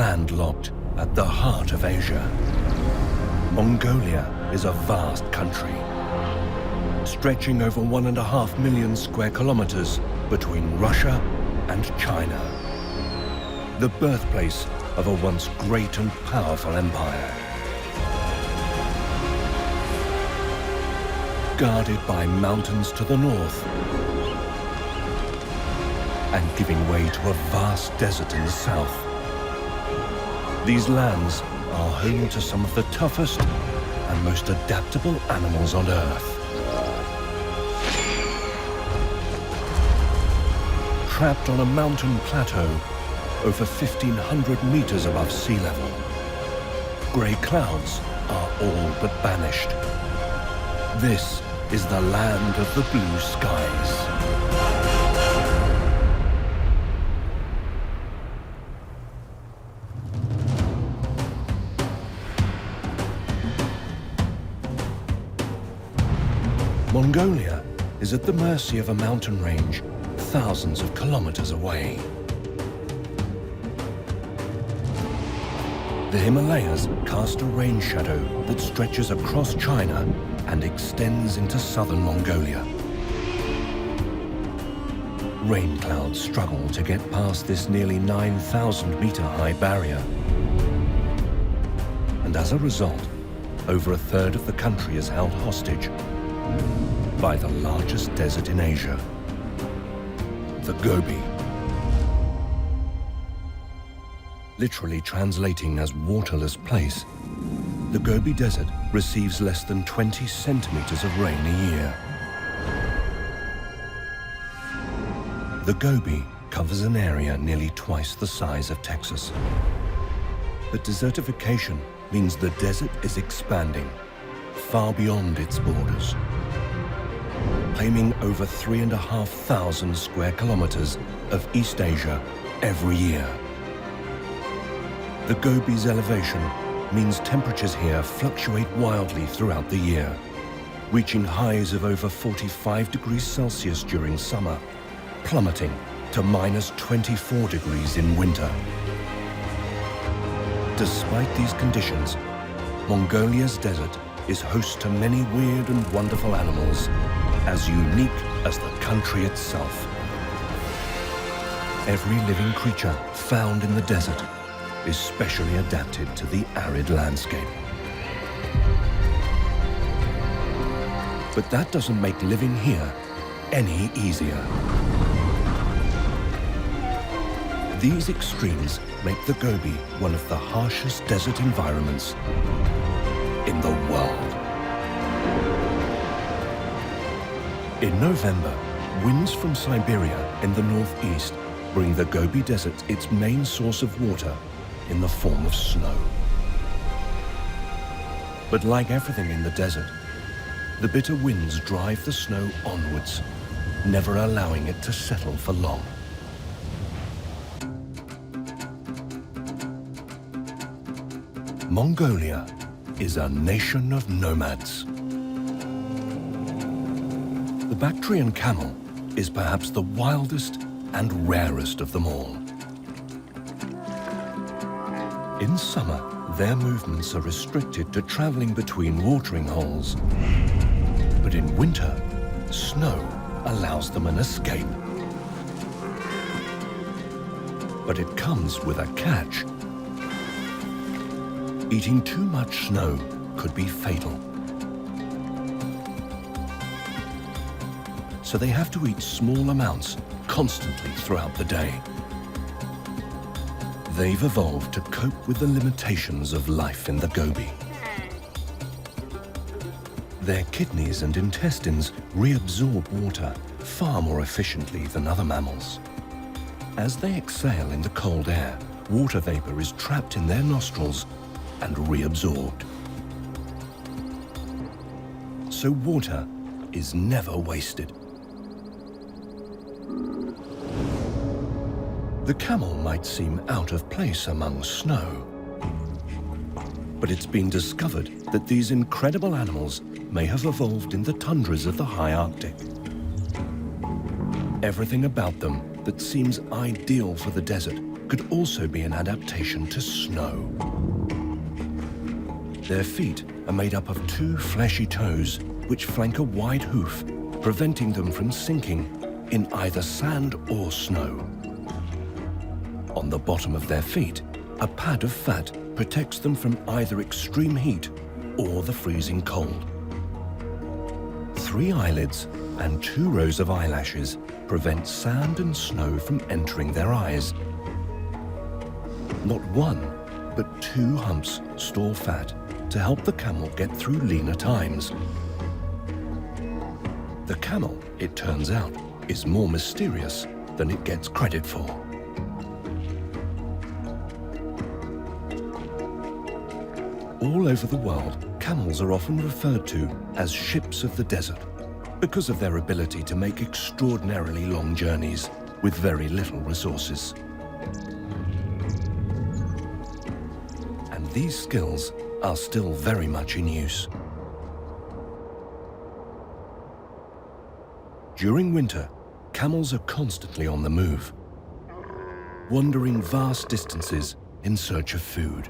landlocked at the heart of Asia. Mongolia is a vast country, stretching over 1.5 million square kilometers between Russia and China, the birthplace of a once great and powerful empire. Guarded by mountains to the north and giving way to a vast desert in the south. These lands are home to some of the toughest and most adaptable animals on Earth. Trapped on a mountain plateau over 1,500 meters above sea level, grey clouds are all but banished. This is the land of the blue skies. Mongolia is at the mercy of a mountain range thousands of kilometers away. The Himalayas cast a rain shadow that stretches across China and extends into southern Mongolia. Rain clouds struggle to get past this nearly 9,000-meter high barrier. And as a result, over a third of the country is held hostage by the largest desert in Asia, the Gobi. Literally translating as waterless place, the Gobi Desert receives less than 20 centimeters of rain a year. The Gobi covers an area nearly twice the size of Texas. But desertification means the desert is expanding far beyond its borders, claiming over 3,500 square kilometers of East Asia every year. The Gobi's elevation means temperatures here fluctuate wildly throughout the year, reaching highs of over 45 degrees Celsius during summer, plummeting to minus 24 degrees in winter. Despite these conditions, Mongolia's desert is host to many weird and wonderful animals, as unique as the country itself. Every living creature found in the desert is specially adapted to the arid landscape. But that doesn't make living here any easier. These extremes make the Gobi one of the harshest desert environments in the world. In November, winds from Siberia in the northeast bring the Gobi Desert its main source of water in the form of snow. But like everything in the desert, the bitter winds drive the snow onwards, never allowing it to settle for long. Mongolia is a nation of nomads. The Bactrian camel is perhaps the wildest and rarest of them all. In summer, their movements are restricted to traveling between watering holes. But in winter, snow allows them an escape. But it comes with a catch. Eating too much snow could be fatal. So they have to eat small amounts constantly throughout the day. They've evolved to cope with the limitations of life in the Gobi. Their kidneys and intestines reabsorb water far more efficiently than other mammals. As they exhale in the cold air, water vapor is trapped in their nostrils and reabsorbed. So water is never wasted. The camel might seem out of place among snow, but it's been discovered that these incredible animals may have evolved in the tundras of the high Arctic. Everything about them that seems ideal for the desert could also be an adaptation to snow. Their feet are made up of two fleshy toes which flank a wide hoof, preventing them from sinking in either sand or snow. On the bottom of their feet, a pad of fat protects them from either extreme heat or the freezing cold. 3 eyelids and 2 rows of eyelashes prevent sand and snow from entering their eyes. Not 1, but 2 humps store fat to help the camel get through leaner times. The camel, it turns out, is more mysterious than it gets credit for. All over the world, camels are often referred to as ships of the desert because of their ability to make extraordinarily long journeys with very little resources. And these skills are still very much in use. During winter, camels are constantly on the move, wandering vast distances in search of food.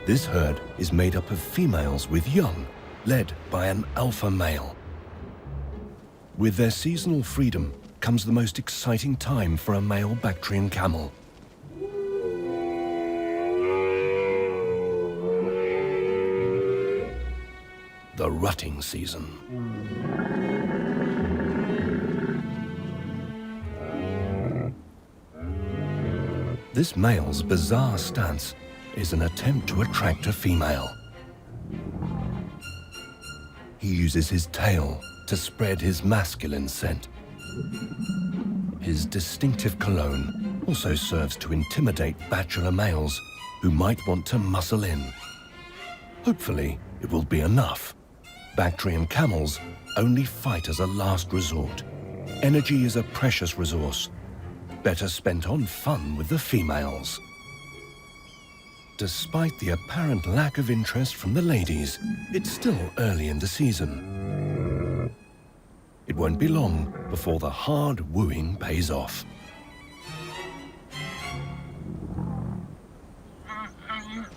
This herd is made up of females with young, led by an alpha male. With their seasonal freedom comes the most exciting time for a male Bactrian camel. The rutting season. This male's bizarre stance is an attempt to attract a female. He uses his tail to spread his masculine scent. His distinctive cologne also serves to intimidate bachelor males who might want to muscle in. Hopefully, it will be enough. Bactrian camels only fight as a last resort. Energy is a precious resource, better spent on fun with the females. Despite the apparent lack of interest from the ladies, it's still early in the season. It won't be long before the hard wooing pays off.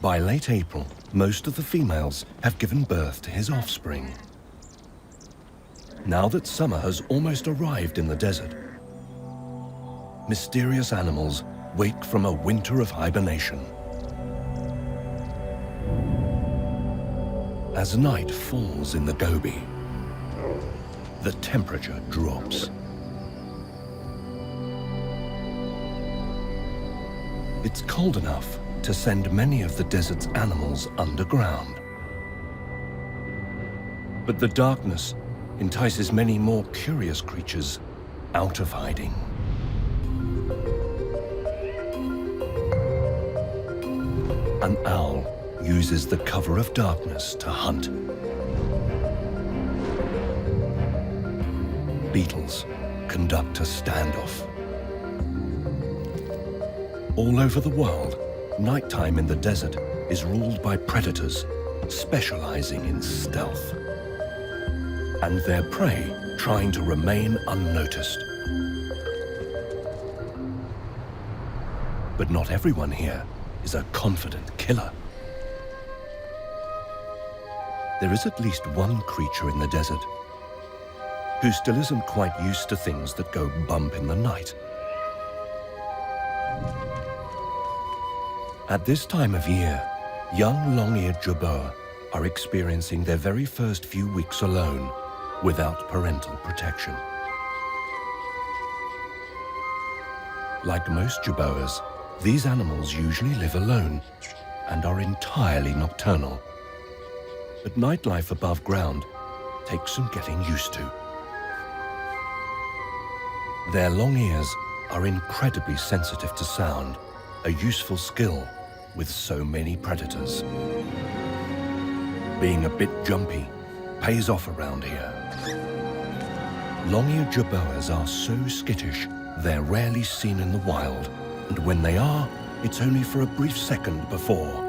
By late April, most of the females have given birth to his offspring. Now that summer has almost arrived in the desert, mysterious animals wake from a winter of hibernation. As night falls in the Gobi, the temperature drops. It's cold enough to send many of the desert's animals underground. But the darkness entices many more curious creatures out of hiding. An owl uses the cover of darkness to hunt. Beetles conduct a standoff. All over the world, nighttime in the desert is ruled by predators specializing in stealth, and their prey trying to remain unnoticed. But not everyone here is a confident killer. There is at least one creature in the desert who still isn't quite used to things that go bump in the night. At this time of year, young long-eared jerboa are experiencing their very first few weeks alone without parental protection. Like most jerboas, these animals usually live alone and are entirely nocturnal. But nightlife above ground takes some getting used to. Their long ears are incredibly sensitive to sound, a useful skill with so many predators. Being a bit jumpy pays off around here. Long-eared jerboas are so skittish, they're rarely seen in the wild, and when they are, it's only for a brief second before.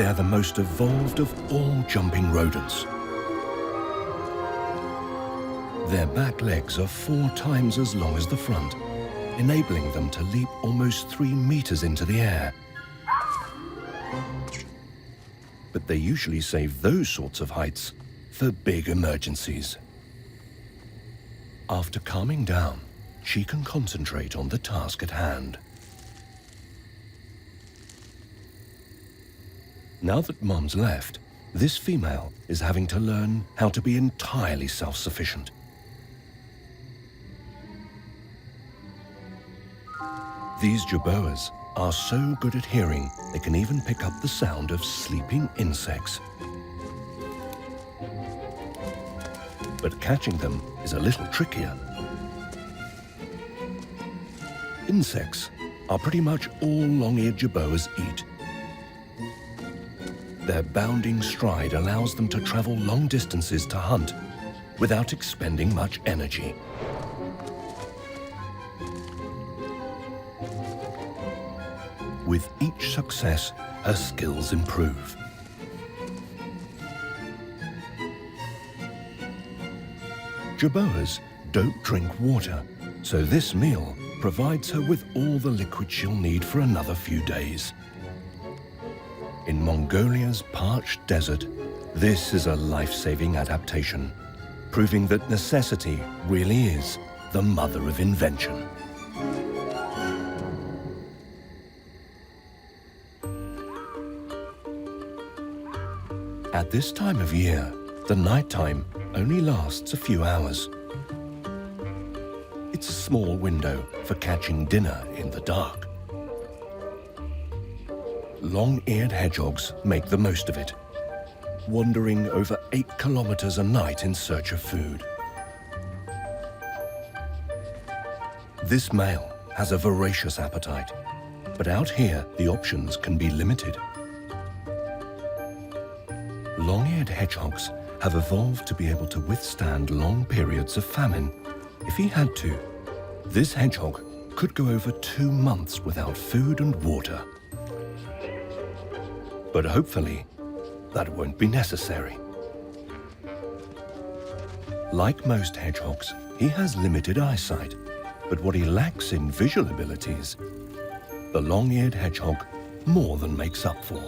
they're the most evolved of all jumping rodents. Their back legs are 4 times as long as the front, enabling them to leap almost 3 meters into the air. But they usually save those sorts of heights for big emergencies. After calming down, she can concentrate on the task at hand. Now that Mom's left, this female is having to learn how to be entirely self-sufficient. These jerboas are so good at hearing they can even pick up the sound of sleeping insects. But catching them is a little trickier. Insects are pretty much all long-eared jerboas eat. Their bounding stride allows them to travel long distances to hunt without expending much energy. With each success, her skills improve. Jerboas don't drink water, so this meal provides her with all the liquid she'll need for another few days. In Mongolia's parched desert, this is a life-saving adaptation, proving that necessity really is the mother of invention. At this time of year, the nighttime only lasts a few hours. It's a small window for catching dinner in the dark. Long-eared hedgehogs make the most of it, wandering over 8 kilometers a night in search of food. This male has a voracious appetite, but out here the options can be limited. Long-eared hedgehogs have evolved to be able to withstand long periods of famine. If he had to, this hedgehog could go over 2 months without food and water. But hopefully, that won't be necessary. Like most hedgehogs, he has limited eyesight, but what he lacks in visual abilities, the long-eared hedgehog more than makes up for.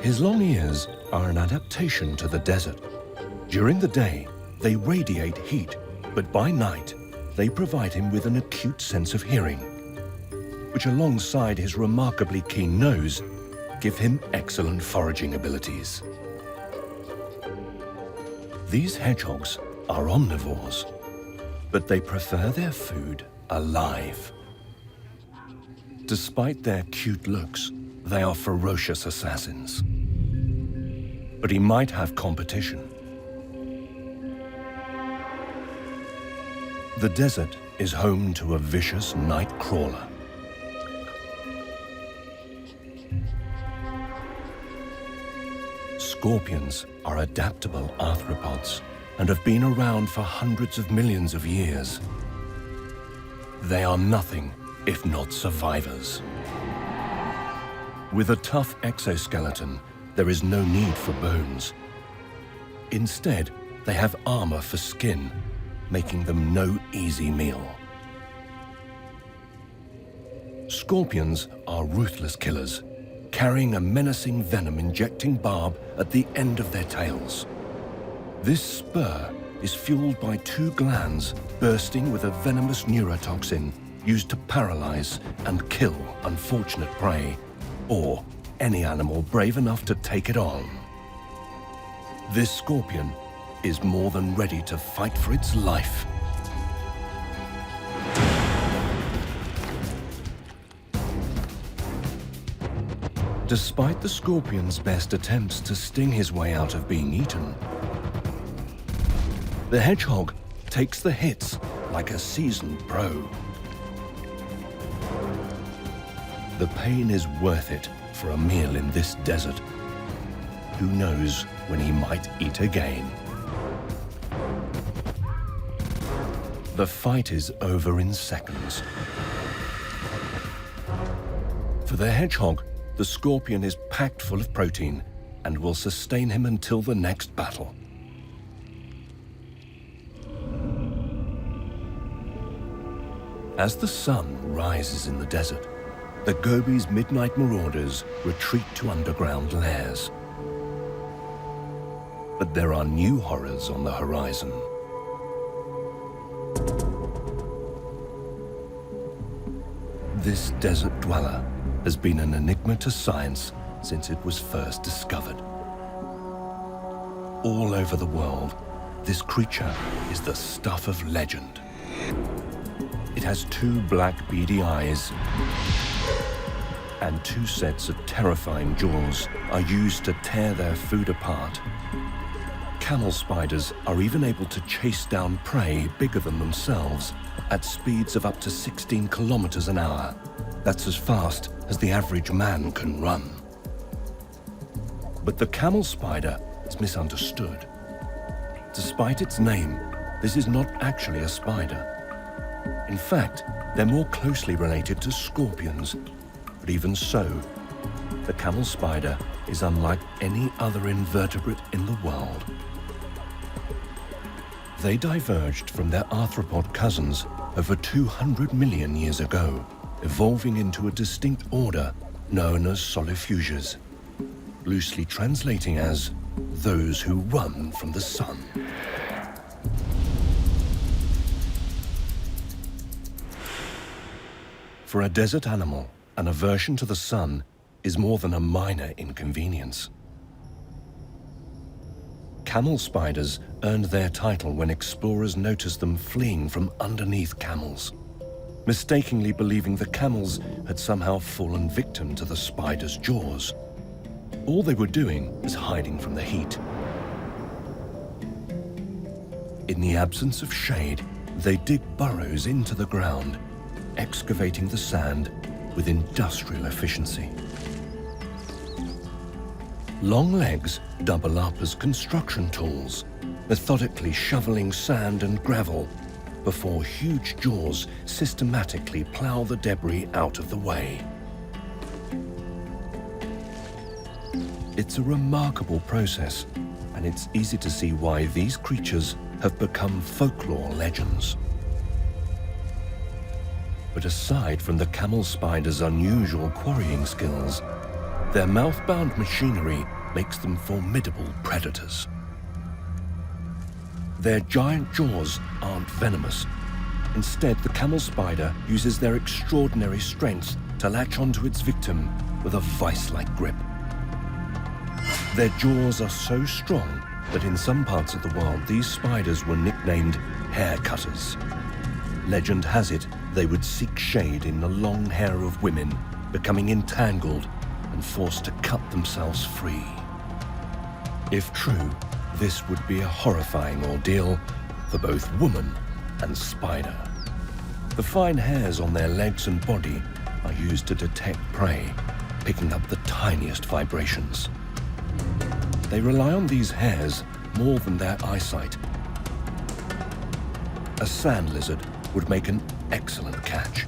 His long ears are an adaptation to the desert. During the day, they radiate heat, but by night, they provide him with an acute sense of hearing, which alongside his remarkably keen nose, give him excellent foraging abilities. These hedgehogs are omnivores, but they prefer their food alive. Despite their cute looks, they are ferocious assassins. But he might have competition. The desert is home to a vicious night crawler. Scorpions are adaptable arthropods and have been around for hundreds of millions of years. They are nothing if not survivors. With a tough exoskeleton, there is no need for bones. Instead, they have armor for skin, making them no easy meal. Scorpions are ruthless killers, carrying a menacing venom-injecting barb at the end of their tails. This spur is fueled by 2 glands bursting with a venomous neurotoxin used to paralyze and kill unfortunate prey, or any animal brave enough to take it on. This scorpion is more than ready to fight for its life. Despite the scorpion's best attempts to sting his way out of being eaten, the hedgehog takes the hits like a seasoned pro. The pain is worth it for a meal in this desert. Who knows when he might eat again? The fight is over in seconds. For the hedgehog, the scorpion is packed full of protein and will sustain him until the next battle. As the sun rises in the desert, the Gobi's midnight marauders retreat to underground lairs. But there are new horrors on the horizon. This desert dweller has been an enigma to science since it was first discovered. All over the world, this creature is the stuff of legend. It has 2 black beady eyes, and 2 sets of terrifying jaws are used to tear their food apart. Camel spiders are even able to chase down prey bigger than themselves at speeds of up to 16 kilometers an hour. That's as fast as the average man can run. But the camel spider is misunderstood. Despite its name, this is not actually a spider. In fact, they're more closely related to scorpions. But even so, the camel spider is unlike any other invertebrate in the world. They diverged from their arthropod cousins over 200 million years ago, evolving into a distinct order known as solifugers, loosely translating as those who run from the sun. For a desert animal, an aversion to the sun is more than a minor inconvenience. Camel spiders earned their title when explorers noticed them fleeing from underneath camels, mistakenly believing the camels had somehow fallen victim to the spider's jaws. All they were doing was hiding from the heat. In the absence of shade, they dig burrows into the ground, excavating the sand with industrial efficiency. Long legs double up as construction tools, methodically shoveling sand and gravel before huge jaws systematically plow the debris out of the way. It's a remarkable process, and it's easy to see why these creatures have become folklore legends. But aside from the camel spider's unusual quarrying skills, their mouth-bound machinery makes them formidable predators. Their giant jaws aren't venomous. Instead, the camel spider uses their extraordinary strength to latch onto its victim with a vice-like grip. Their jaws are so strong that in some parts of the world, these spiders were nicknamed hair cutters. Legend has it they would seek shade in the long hair of women, becoming entangled and forced to cut themselves free. If true, this would be a horrifying ordeal for both woman and spider. The fine hairs on their legs and body are used to detect prey, picking up the tiniest vibrations. They rely on these hairs more than their eyesight. A sand lizard would make an excellent catch.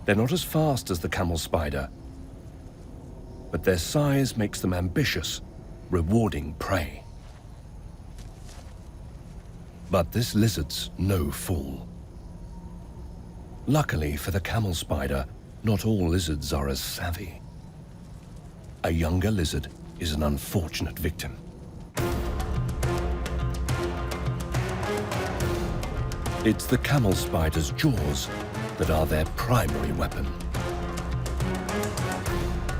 They're not as fast as the camel spider, but their size makes them ambitious, rewarding prey. But this lizard's no fool. Luckily for the camel spider, not all lizards are as savvy. A younger lizard is an unfortunate victim. It's the camel spider's jaws that are their primary weapon.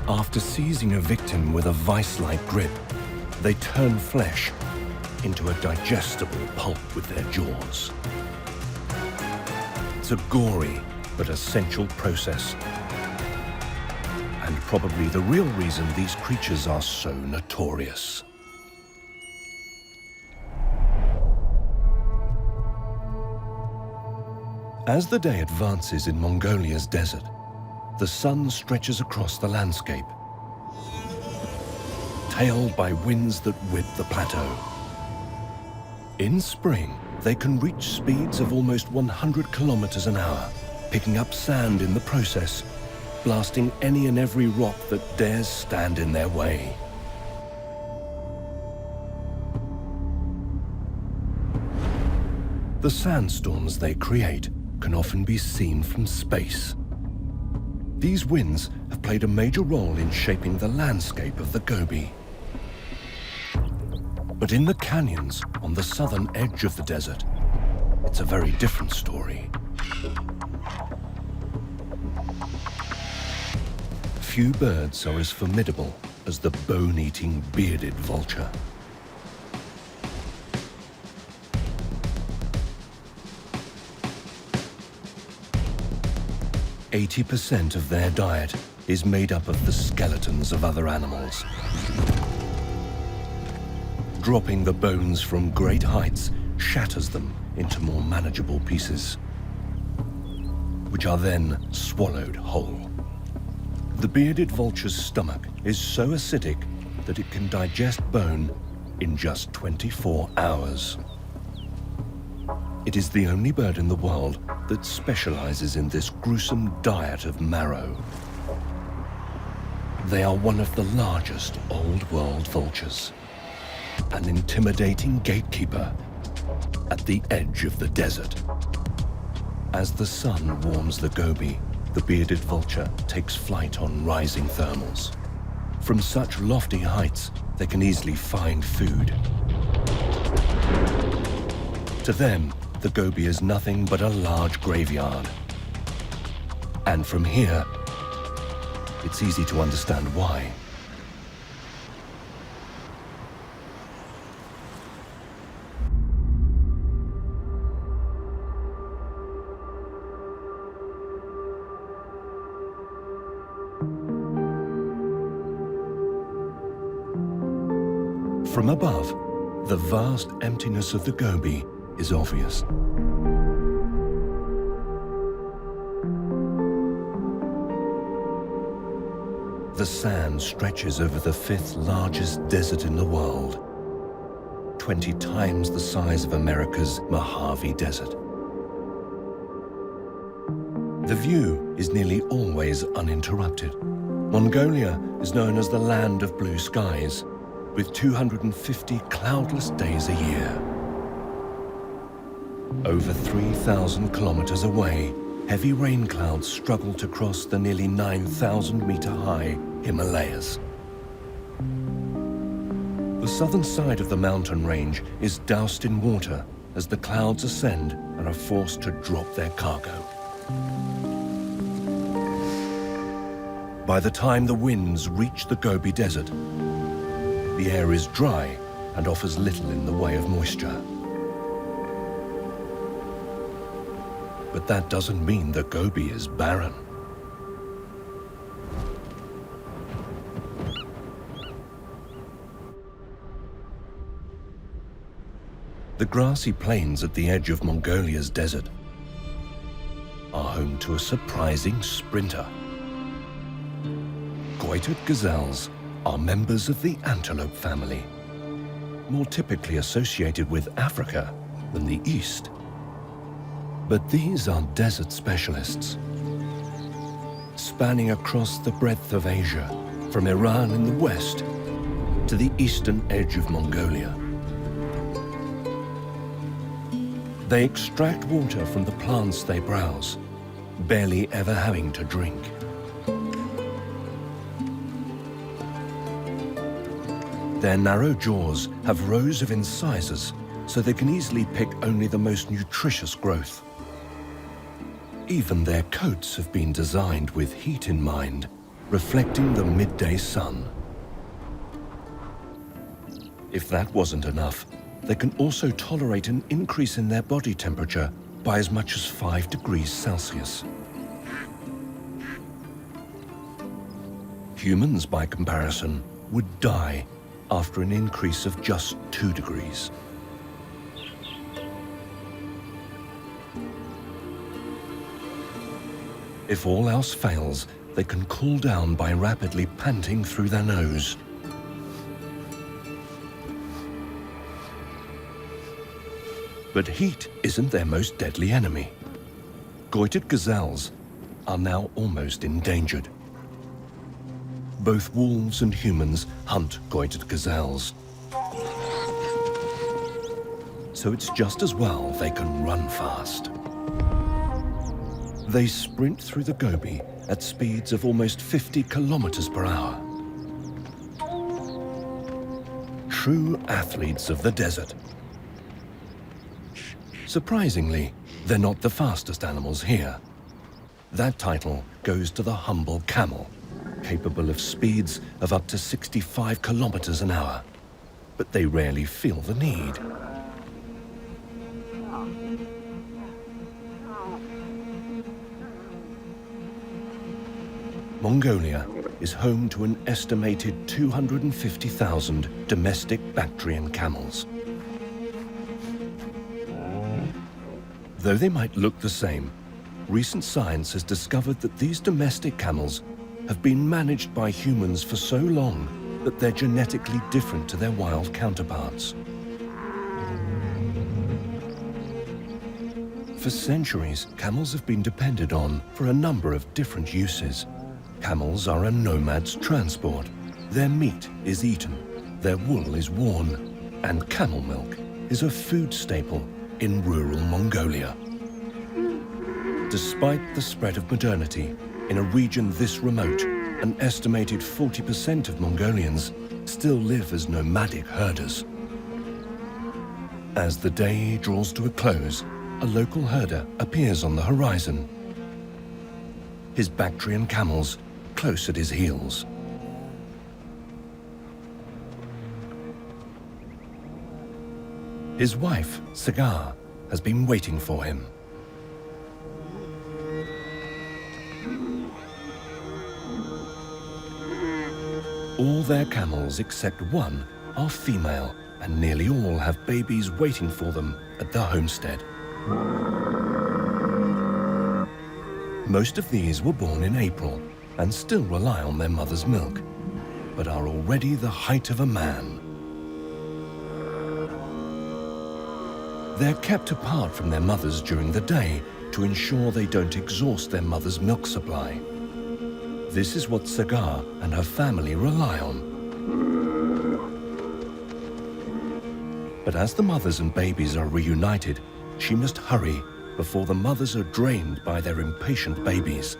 After seizing a victim with a vice-like grip, they turn flesh into a digestible pulp with their jaws. It's a gory but essential process, and probably the real reason these creatures are so notorious. As the day advances in Mongolia's desert, the sun stretches across the landscape, tailed by winds that whip the plateau. In spring, they can reach speeds of almost 100 kilometers an hour, picking up sand in the process blasting any and every rock that dares stand in their way. The sandstorms they create can often be seen from space. These winds have played a major role in shaping the landscape of the Gobi. But in the canyons on the southern edge of the desert, it's a very different story. Few birds are as formidable as the bone-eating bearded vulture. "80% of their diet is made up of the skeletons of other animals. Dropping the bones from great heights shatters them into more manageable pieces, which are then swallowed whole. The bearded vulture's stomach is so acidic that it can digest bone in just 24 hours. It is the only bird in the world that specializes in this gruesome diet of marrow. They are one of the largest old-world vultures, an intimidating gatekeeper at the edge of the desert. As the sun warms the Gobi, the bearded vulture takes flight on rising thermals. From such lofty heights, they can easily find food. To them, the Gobi is nothing but a large graveyard. And from here, it's easy to understand why. From above, the vast emptiness of the Gobi is obvious. The sand stretches over the fifth largest desert in the world, 20 times the size of America's Mojave Desert. The view is nearly always uninterrupted. Mongolia is known as the land of blue skies, with 250 cloudless days a year. Over 3,000 kilometers away, heavy rain clouds struggle to cross the nearly 9,000-meter-high Himalayas. The southern side of the mountain range is doused in water as the clouds ascend and are forced to drop their cargo. By the time the winds reach the Gobi Desert, the air is dry and offers little in the way of moisture. But that doesn't mean the Gobi is barren. The grassy plains at the edge of Mongolia's desert are home to a surprising sprinter. Goitered gazelles are members of the antelope family, more typically associated with Africa than the East. But these are desert specialists, spanning across the breadth of Asia, from Iran in the west to the eastern edge of Mongolia. They extract water from the plants they browse, barely ever having to drink. Their narrow jaws have rows of incisors, so they can easily pick only the most nutritious growth. Even their coats have been designed with heat in mind, reflecting the midday sun. If that wasn't enough, they can also tolerate an increase in their body temperature by as much as 5 degrees Celsius. Humans, by comparison, would die after an increase of just 2 degrees. If all else fails, they can cool down by rapidly panting through their nose. But heat isn't their most deadly enemy. Goitered gazelles are now almost endangered. Both wolves and humans hunt goited gazelles, so it's just as well they can run fast. They sprint through the Gobi at speeds of almost 50 kilometers per hour. True athletes of the desert. Surprisingly, they're not the fastest animals here. That title goes to the humble camel, capable of speeds of up to 65 kilometers an hour. But they rarely feel the need. Mongolia is home to an estimated 250,000 domestic Bactrian camels. Though they might look the same, recent science has discovered that these domestic camels have been managed by humans for so long that they're genetically different to their wild counterparts. For centuries, camels have been depended on for a number of different uses. Camels are a nomad's transport. Their meat is eaten, their wool is worn, and camel milk is a food staple in rural Mongolia. Despite the spread of modernity, in a region this remote, an estimated 40% of Mongolians still live as nomadic herders. As the day draws to a close, a local herder appears on the horizon, his Bactrian camels close at his heels. His wife, Sagar, has been waiting for him. All their camels except one are female, and nearly all have babies waiting for them at the homestead. Most of these were born in April and still rely on their mother's milk, but are already the height of a man. They're kept apart from their mothers during the day to ensure they don't exhaust their mother's milk supply. This is what Sagar and her family rely on. But as the mothers and babies are reunited, she must hurry before the mothers are drained by their impatient babies.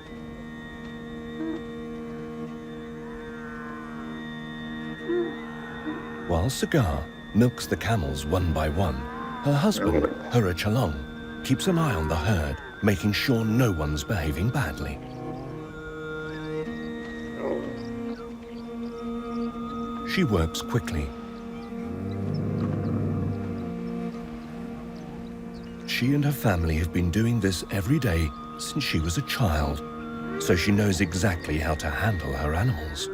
While Sagar milks the camels one by one, her husband, Chalong, keeps an eye on the herd, making sure no one's behaving badly. She works quickly. She and her family have been doing this every day since she was a child, so she knows exactly how to handle her animals.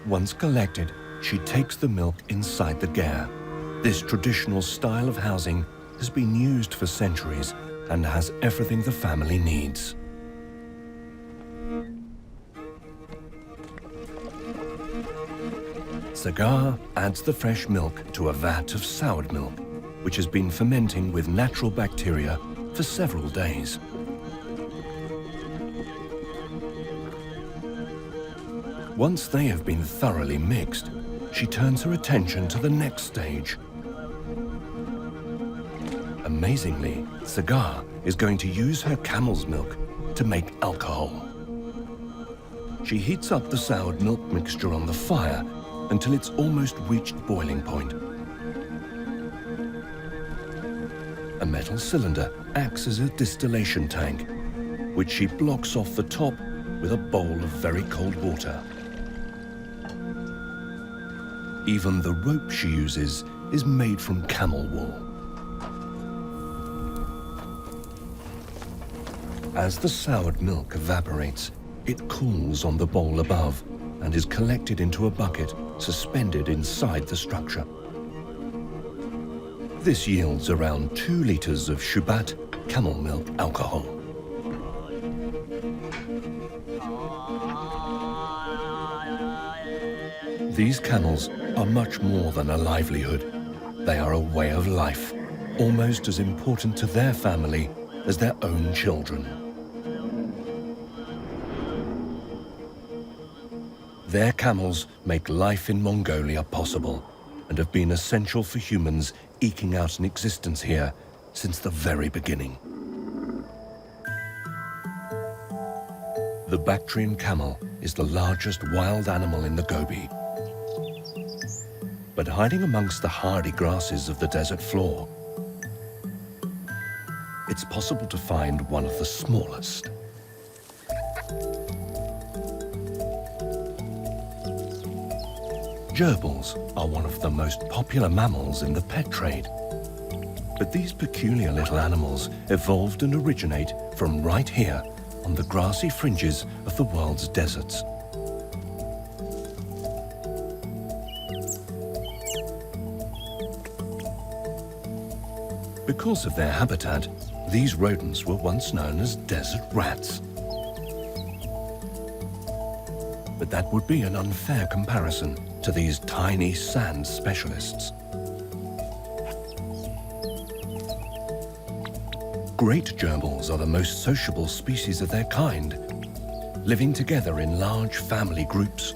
Once collected, she takes the milk inside the ger. This traditional style of housing has been used for centuries and has everything the family needs. Sagar adds the fresh milk to a vat of soured milk, which has been fermenting with natural bacteria for several days. Once they have been thoroughly mixed, she turns her attention to the next stage. Amazingly, Sagar is going to use her camel's milk to make alcohol. She heats up the soured milk mixture on the fire until it's almost reached boiling point. A metal cylinder acts as a distillation tank, which she blocks off the top with a bowl of very cold water. Even the rope she uses is made from camel wool. As the soured milk evaporates, it cools on the bowl above and is collected into a bucket suspended inside the structure. This yields around 2 liters of shubat camel milk alcohol. These camels are much more than a livelihood. They are a way of life, almost as important to their family as their own children. Their camels make life in Mongolia possible and have been essential for humans eking out an existence here since the very beginning. The Bactrian camel is the largest wild animal in the Gobi. But hiding amongst the hardy grasses of the desert floor, it's possible to find one of the smallest. Gerbils are one of the most popular mammals in the pet trade. But these peculiar little animals evolved and originate from right here on the grassy fringes of the world's deserts. Because of their habitat, these rodents were once known as desert rats. But that would be an unfair comparison to these tiny sand specialists. Great gerbils are the most sociable species of their kind, living together in large family groups.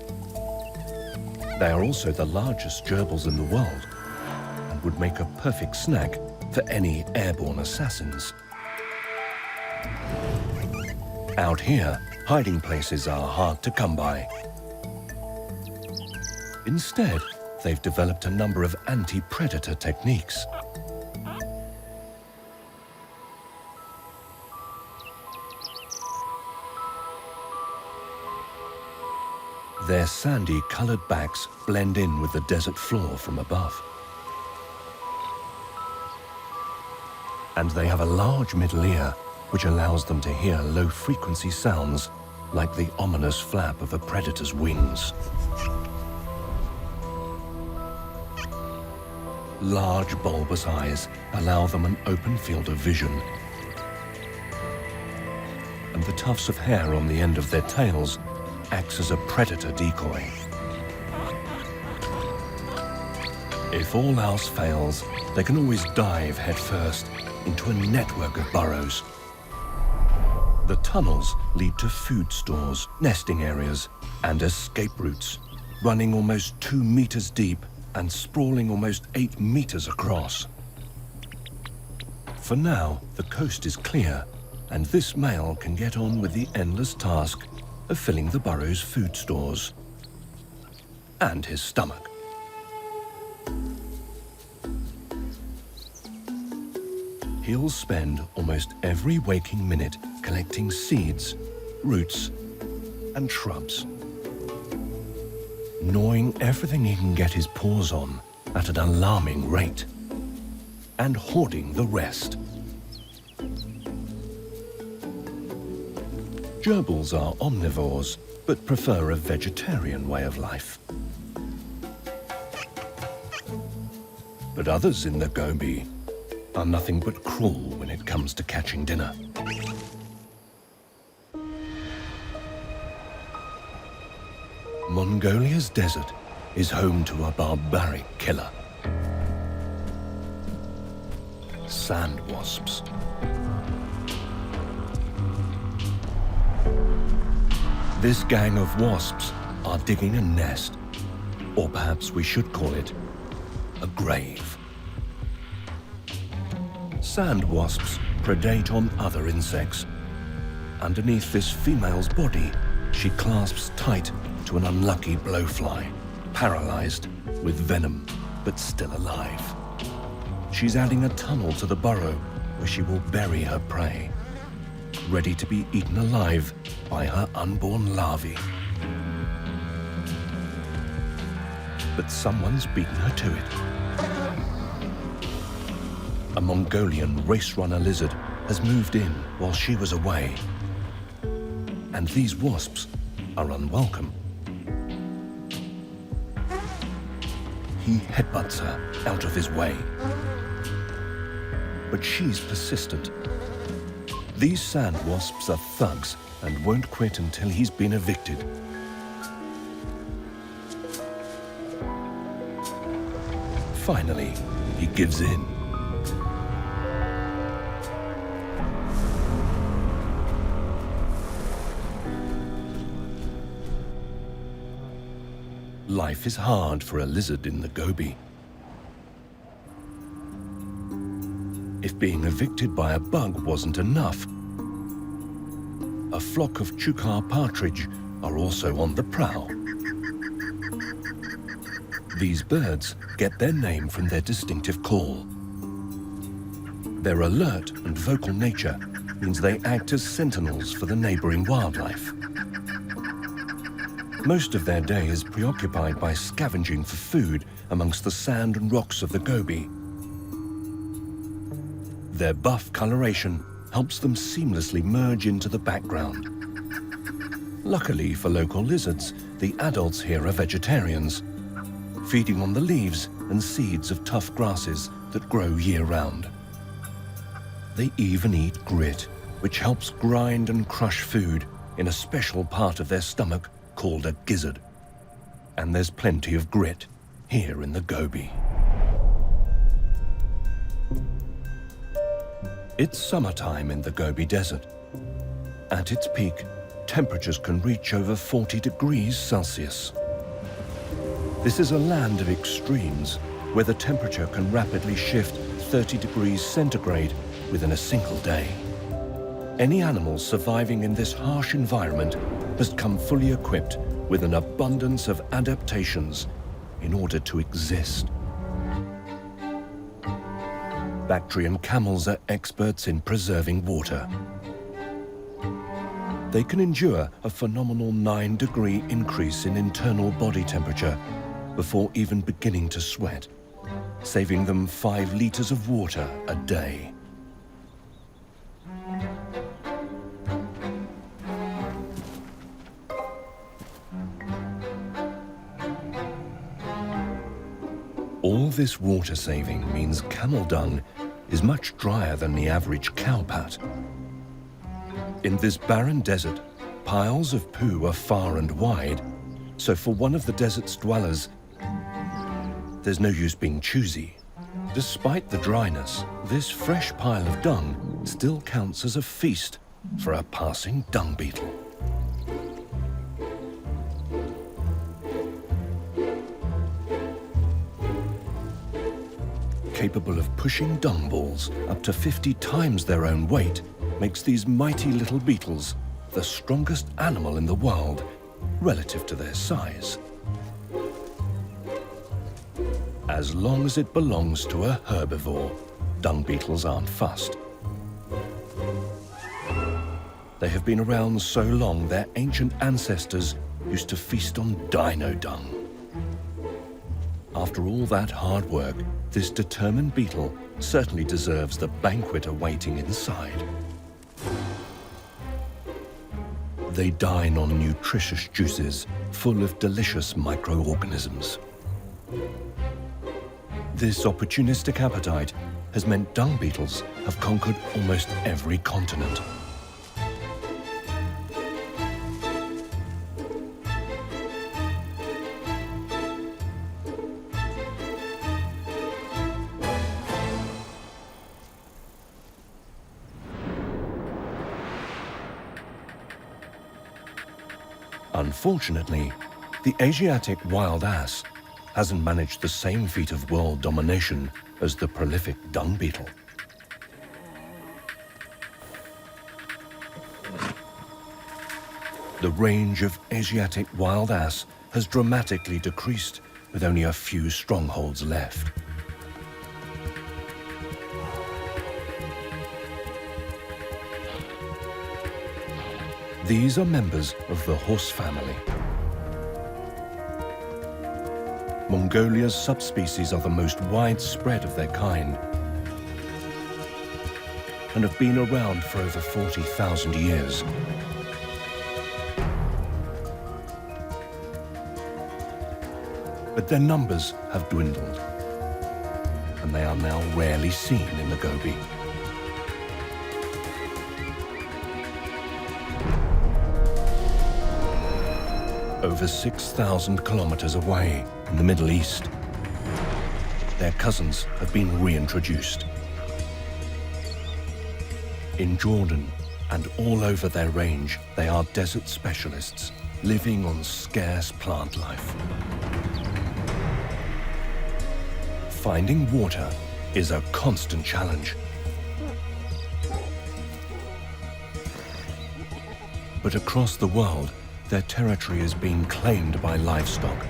They are also the largest gerbils in the world and would make a perfect snack for any airborne assassins. Out here, hiding places are hard to come by. Instead, they've developed a number of anti-predator techniques. Their sandy-colored backs blend in with the desert floor from above. And they have a large middle ear, which allows them to hear low-frequency sounds like the ominous flap of a predator's wings. Large bulbous eyes allow them an open field of vision. And the tufts of hair on the end of their tails acts as a predator decoy. If all else fails, they can always dive headfirst into a network of burrows. The tunnels lead to food stores, nesting areas, and escape routes, running almost 2 meters deep and sprawling almost 8 meters across. For now, the coast is clear, and this male can get on with the endless task of filling the burrow's food stores and his stomach. He'll spend almost every waking minute collecting seeds, roots, and shrubs, gnawing everything he can get his paws on at an alarming rate, and hoarding the rest. Gerbils are omnivores, but prefer a vegetarian way of life. But others in the Gobi are nothing but cruel when it comes to catching dinner. Mongolia's desert is home to a barbaric killer. Sand wasps. This gang of wasps are digging a nest, or perhaps we should call it a grave. Sand wasps predate on other insects. Underneath this female's body, she clasps tight to an unlucky blowfly, paralyzed with venom, but still alive. She's adding a tunnel to the burrow where she will bury her prey, ready to be eaten alive by her unborn larvae. But someone's beaten her to it. A Mongolian race-runner lizard has moved in while she was away. And these wasps are unwelcome. He headbutts her out of his way. But she's persistent. These sand wasps are thugs and won't quit until he's been evicted. Finally, he gives in. life is hard for a lizard in the Gobi. If being evicted by a bug wasn't enough, a flock of chukar partridge are also on the prowl. These birds get their name from their distinctive call. Their alert and vocal nature means they act as sentinels for the neighboring wildlife. Most of their day is preoccupied by scavenging for food amongst the sand and rocks of the Gobi. Their buff coloration helps them seamlessly merge into the background. Luckily for local lizards, the adults here are vegetarians, feeding on the leaves and seeds of tough grasses that grow year-round. They even eat grit, which helps grind and crush food in a special part of their stomach called a gizzard. And there's plenty of grit here in the Gobi. It's summertime in the Gobi Desert. At its peak, temperatures can reach over 40 degrees Celsius. This is a land of extremes, where the temperature can rapidly shift 30 degrees centigrade within a single day. Any animal surviving in this harsh environment must come fully equipped with an abundance of adaptations in order to exist. Bactrian camels are experts in preserving water. They can endure a phenomenal 9-degree increase in internal body temperature before even beginning to sweat, saving them 5 liters of water a day. All this water saving means camel dung is much drier than the average cow pat. In this barren desert, piles of poo are far and wide, so for one of the desert's dwellers, there's no use being choosy. Despite the dryness, this fresh pile of dung still counts as a feast for a passing dung beetle. Capable of pushing dung balls up to 50 times their own weight, makes these mighty little beetles the strongest animal in the world relative to their size. As long as it belongs to a herbivore, dung beetles aren't fussed. They have been around so long their ancient ancestors used to feast on dino dung. After all that hard work, this determined beetle certainly deserves the banquet awaiting inside. They dine on nutritious juices full of delicious microorganisms. This opportunistic appetite has meant dung beetles have conquered almost every continent. Unfortunately, the Asiatic wild ass hasn't managed the same feat of world domination as the prolific dung beetle. The range of Asiatic wild ass has dramatically decreased, with only a few strongholds left. These are members of the horse family. Mongolia's subspecies are the most widespread of their kind and have been around for over 40,000 years. But their numbers have dwindled, and they are now rarely seen in the Gobi. Over 6,000 kilometers away in the Middle East, their cousins have been reintroduced. In Jordan and all over their range, they are desert specialists living on scarce plant life. finding water is a constant challenge. But across the world, their territory is being claimed by livestock,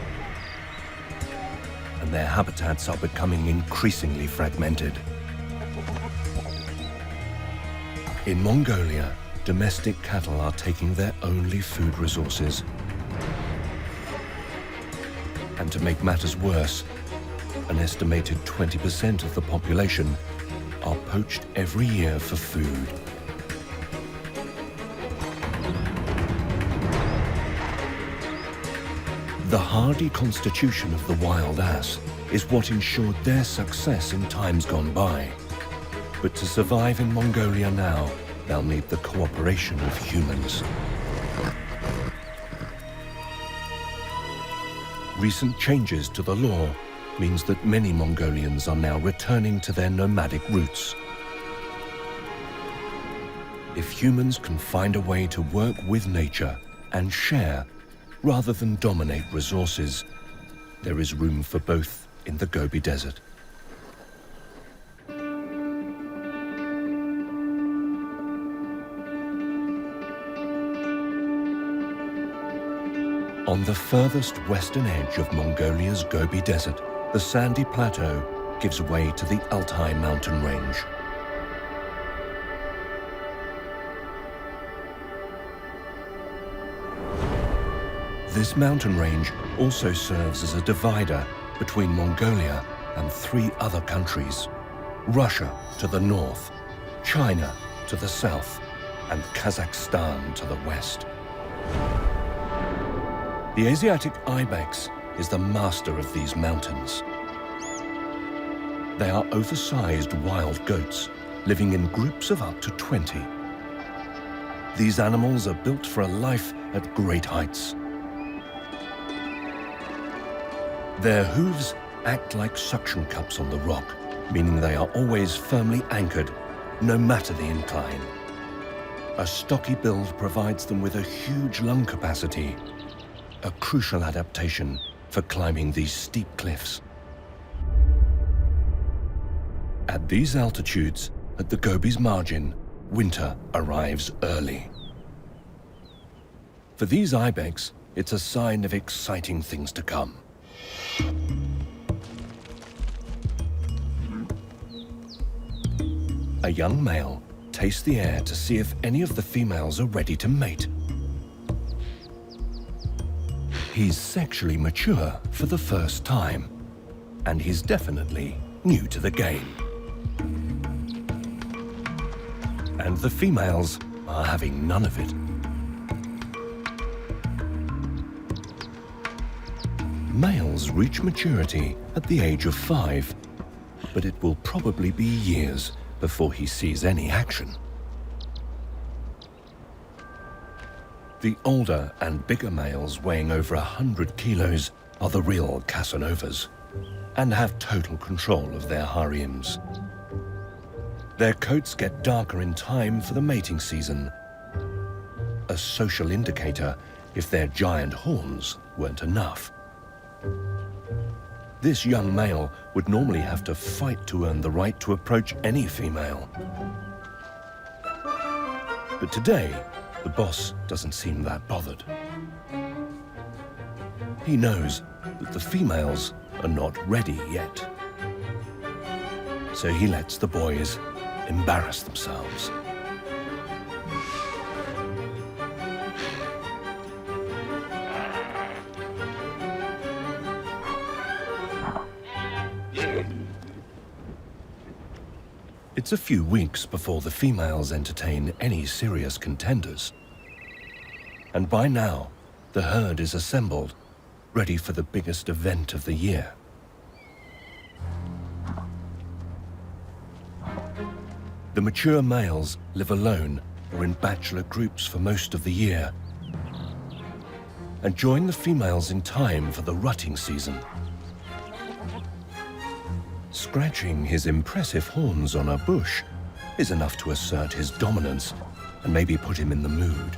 and their habitats are becoming increasingly fragmented. In Mongolia, domestic cattle are taking their only food resources. And to make matters worse, an estimated 20% of the population are poached every year for food. The hardy constitution of the wild ass is what ensured their success in times gone by. But to survive in Mongolia now, they'll need the cooperation of humans. Recent changes to the law means that many Mongolians are now returning to their nomadic roots. If humans can find a way to work with nature and share, rather than dominate resources, there is room for both in the Gobi Desert. On the furthest western edge of Mongolia's Gobi Desert, the sandy plateau gives way to the Altai mountain range. This mountain range also serves as a divider between Mongolia and 3 other countries: Russia to the north, China to the south, and Kazakhstan to the west. The Asiatic ibex is the master of these mountains. They are oversized wild goats, living in groups of up to 20. These animals are built for a life at great heights. Their hooves act like suction cups on the rock, meaning they are always firmly anchored, no matter the incline. A stocky build provides them with a huge lung capacity, a crucial adaptation for climbing these steep cliffs. At these altitudes, at the Gobi's margin, winter arrives early. For these ibex, it's a sign of exciting things to come. A young male tastes the air to see if any of the females are ready to mate. He's sexually mature for the first time, and he's definitely new to the game. And the females are having none of it. Males reach maturity at the age of 5, but it will probably be years before he sees any action. The older and bigger males, weighing over 100 kilos, are the real Casanovas and have total control of their harems. Their coats get darker in time for the mating season, a social indicator if their giant horns weren't enough. This young male would normally have to fight to earn the right to approach any female. But today, the boss doesn't seem that bothered. He knows that the females are not ready yet. So he lets the boys embarrass themselves. It's a few weeks before the females entertain any serious contenders. And by now, the herd is assembled, ready for the biggest event of the year. The mature males live alone or in bachelor groups for most of the year, and join the females in time for the rutting season. Scratching his impressive horns on a bush is enough to assert his dominance and maybe put him in the mood.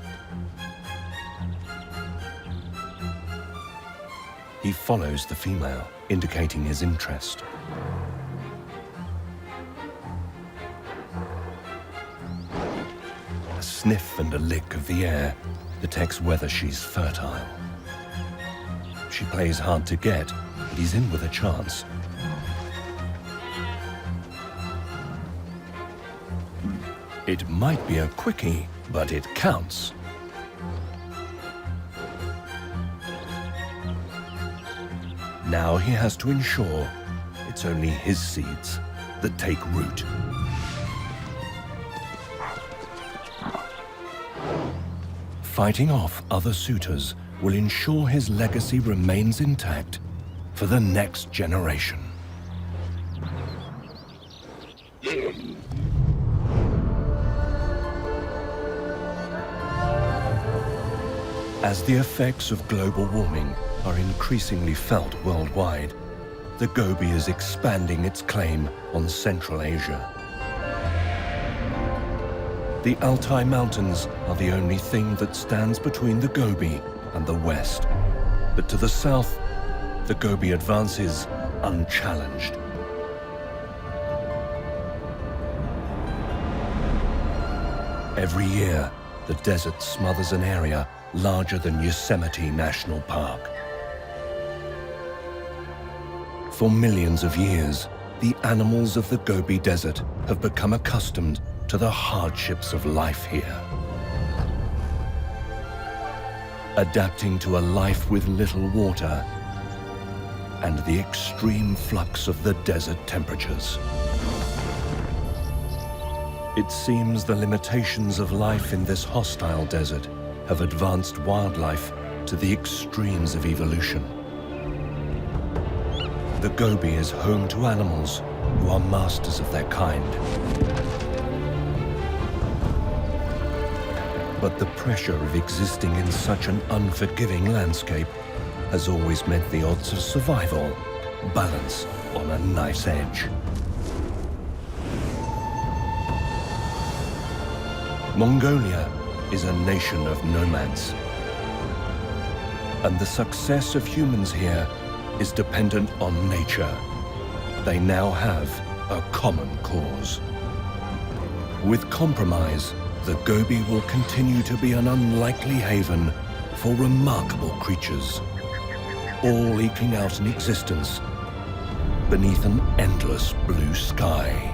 He follows the female, indicating his interest. sniff and a lick of the air detects whether she's fertile. She plays hard to get, but he's in with a chance. It might be a quickie, but it counts. Now he has to ensure it's only his seeds that take root. Fighting off other suitors will ensure his legacy remains intact for the next generation. As the effects of global warming are increasingly felt worldwide, the Gobi is expanding its claim on Central Asia. The Altai Mountains are the only thing that stands between the Gobi and the West. But to the south, the Gobi advances unchallenged. Every year, the desert smothers an area larger than Yosemite National Park. For millions of years, the animals of the Gobi Desert have become accustomed to the hardships of life here. Adapting to a life with little water and the extreme flux of the desert temperatures. It seems the limitations of life in this hostile desert have advanced wildlife to the extremes of evolution. The Gobi is home to animals who are masters of their kind. But the pressure of existing in such an unforgiving landscape has always meant the odds of survival balance on a knife's edge. Mongolia is a nation of nomads. And the success of humans here is dependent on nature. They now have a common cause. With compromise, the Gobi will continue to be an unlikely haven for remarkable creatures, all eking out an existence beneath an endless blue sky.